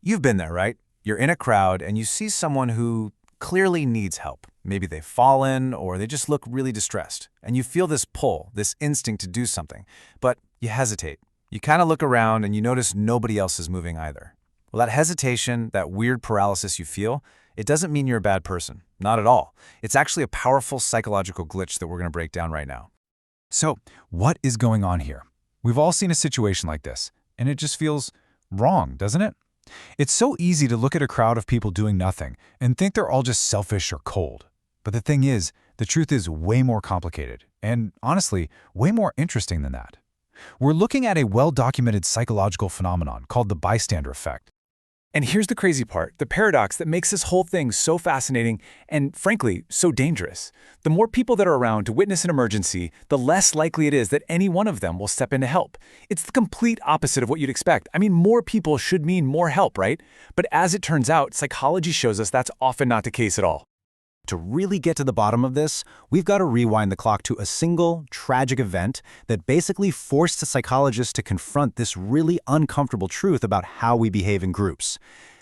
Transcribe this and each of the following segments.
You've been there, right? You're in a crowd and you see someone who clearly needs help. Maybe they've fallen or they just look really distressed. And you feel this pull, this instinct to do something. But you hesitate. You kind of look around and you notice nobody else is moving either. Well, that hesitation, that weird paralysis you feel, it doesn't mean you're a bad person. Not at all. It's actually a powerful psychological glitch that we're going to break down right now. So, what is going on here? We've all seen a situation like this, and it just feels wrong, doesn't it? It's so easy to look at a crowd of people doing nothing and think they're all just selfish or cold. But the thing is, the truth is way more complicated, and honestly, way more interesting than that. We're looking at a well-documented psychological phenomenon called the bystander effect. And here's the crazy part, the paradox that makes this whole thing so fascinating and, frankly, so dangerous. The more people that are around to witness an emergency, the less likely it is that any one of them will step in to help. It's the complete opposite of what you'd expect. I mean, more people should mean more help, right? But as it turns out, psychology shows us that's often not the case at all. To really get to the bottom of this, we've got to rewind the clock to a single, tragic event that basically forced the psychologists to confront this really uncomfortable truth about how we behave in groups.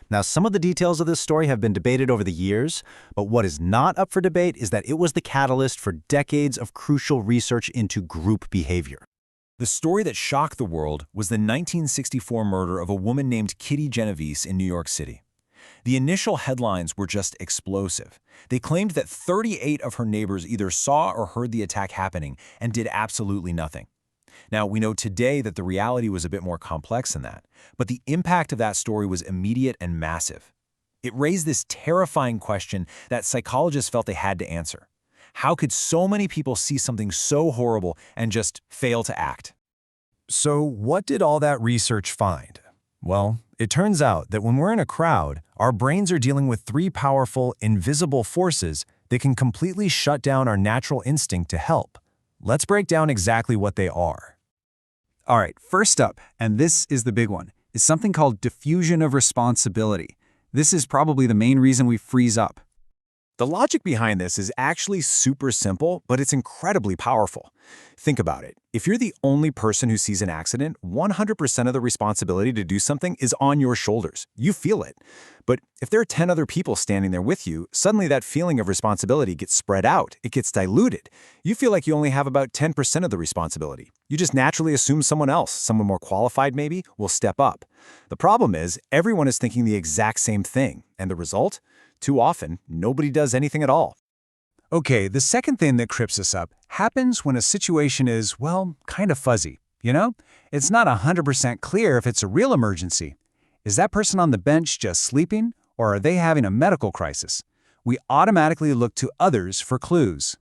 Now, some of the details of this story have been debated over the years, but what is not up for debate is that it was the catalyst for decades of crucial research into group behavior. The story that shocked the world was the 1964 murder of a woman named Kitty Genovese in New York City. The initial headlines were just explosive. They claimed that 38 of her neighbors either saw or heard the attack happening and did absolutely nothing. Now, we know today that the reality was a bit more complex than that, but the impact of that story was immediate and massive. It raised this terrifying question that psychologists felt they had to answer. How could so many people see something so horrible and just fail to act? So what did all that research find? Well, it turns out that when we're in a crowd, our brains are dealing with three powerful, invisible forces that can completely shut down our natural instinct to help. Let's break down exactly what they are. All right, first up, and this is the big one, is something called diffusion of responsibility. This is probably the main reason we freeze up. The logic behind this is actually super simple, but it's incredibly powerful. Think about it. If you're the only person who sees an accident, 100% of the responsibility to do something is on your shoulders. You feel it. But if there are 10 other people standing there with you, suddenly that feeling of responsibility gets spread out. It gets diluted. You feel like you only have about 10% of the responsibility. You just naturally assume someone else, someone more qualified maybe, will step up. The problem is, everyone is thinking the exact same thing. And the result? Too often, nobody does anything at all. Okay, the second thing that trips us up happens when a situation is, well, kind of fuzzy. You know? It's not 100% clear if it's a real emergency. Is that person on the bench just sleeping, or are they having a medical crisis? We automatically look to others for clues.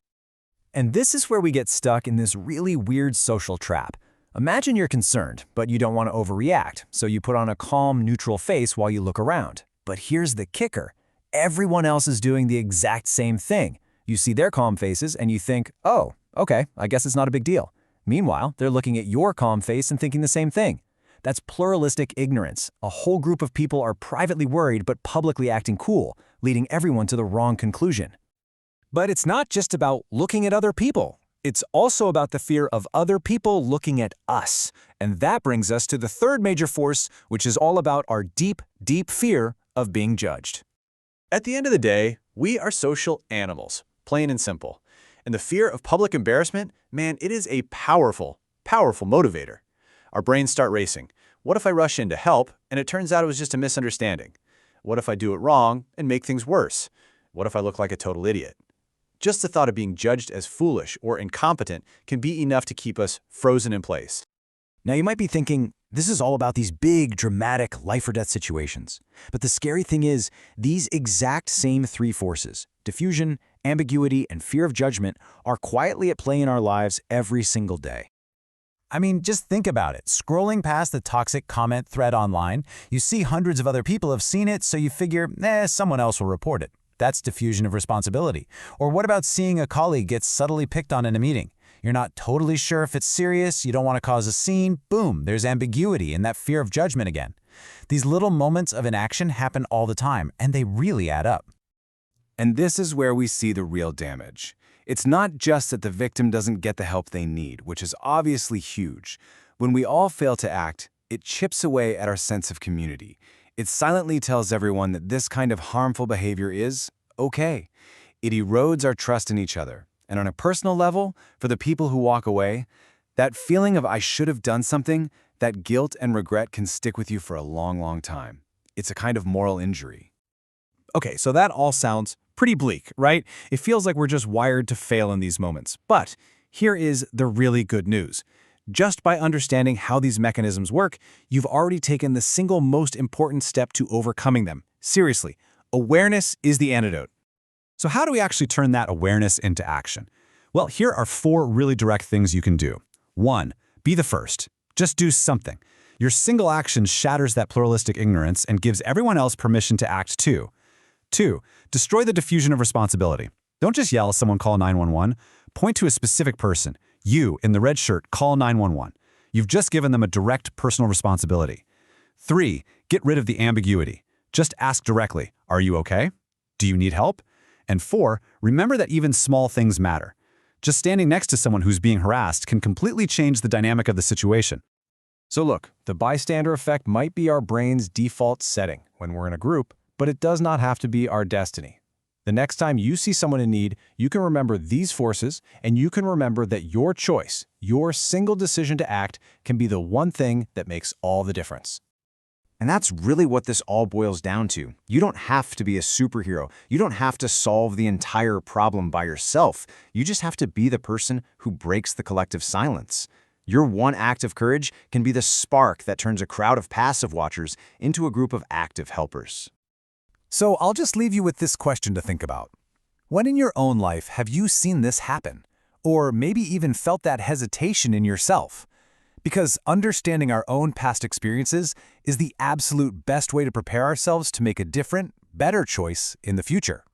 And this is where we get stuck in this really weird social trap. Imagine you're concerned, but you don't want to overreact, so you put on a calm, neutral face while you look around. But here's the kicker. Everyone else is doing the exact same thing. You see their calm faces and you think, oh, okay, I guess it's not a big deal. Meanwhile, they're looking at your calm face and thinking the same thing. That's pluralistic ignorance. A whole group of people are privately worried but publicly acting cool, leading everyone to the wrong conclusion. But it's not just about looking at other people. It's also about the fear of other people looking at us. And that brings us to the third major force, which is all about our deep, deep fear of being judged. At the end of the day, we are social animals, plain and simple. And the fear of public embarrassment, man, it is a powerful, powerful motivator. Our brains start racing. What if I rush in to help, and it turns out it was just a misunderstanding? What if I do it wrong and make things worse? What if I look like a total idiot? Just the thought of being judged as foolish or incompetent can be enough to keep us frozen in place. Now you might be thinking, this is all about these big, dramatic, life-or-death situations. But the scary thing is, these exact same three forces, diffusion, ambiguity, and fear of judgment, are quietly at play in our lives every single day. I mean, just think about it. Scrolling past the toxic comment thread online, you see hundreds of other people have seen it, so you figure, someone else will report it. That's diffusion of responsibility. Or what about seeing a colleague get subtly picked on in a meeting? You're not totally sure if it's serious, you don't want to cause a scene, boom, there's ambiguity and that fear of judgment again. These little moments of inaction happen all the time, and they really add up. And this is where we see the real damage. It's not just that the victim doesn't get the help they need, which is obviously huge. When we all fail to act, it chips away at our sense of community. It silently tells everyone that this kind of harmful behavior is okay. It erodes our trust in each other. And on a personal level, for the people who walk away, that feeling of I should have done something, that guilt and regret can stick with you for a long, long time. It's a kind of moral injury. Okay, so that all sounds pretty bleak, right? It feels like we're just wired to fail in these moments. But here is the really good news. Just by understanding how these mechanisms work, you've already taken the single most important step to overcoming them. Seriously, awareness is the antidote. So how do we actually turn that awareness into action? Well, here are 4 really direct things you can do. 1. Be the first. Just do something. Your single action shatters that pluralistic ignorance and gives everyone else permission to act too. 2. Destroy the diffusion of responsibility. Don't just yell, someone call 911. Point to a specific person. You, in the red shirt, call 911. You've just given them a direct personal responsibility. 3. Get rid of the ambiguity. Just ask directly, are you okay? Do you need help? And 4. Remember that even small things matter. Just standing next to someone who's being harassed can completely change the dynamic of the situation. So look, the bystander effect might be our brain's default setting when we're in a group, but it does not have to be our destiny. The next time you see someone in need, you can remember these forces, and you can remember that your choice, your single decision to act, can be the one thing that makes all the difference. And that's really what this all boils down to. You don't have to be a superhero. You don't have to solve the entire problem by yourself. You just have to be the person who breaks the collective silence. Your one act of courage can be the spark that turns a crowd of passive watchers into a group of active helpers. So I'll just leave you with this question to think about. When in your own life have you seen this happen? Or maybe even felt that hesitation in yourself? Because understanding our own past experiences is the absolute best way to prepare ourselves to make a different, better choice in the future.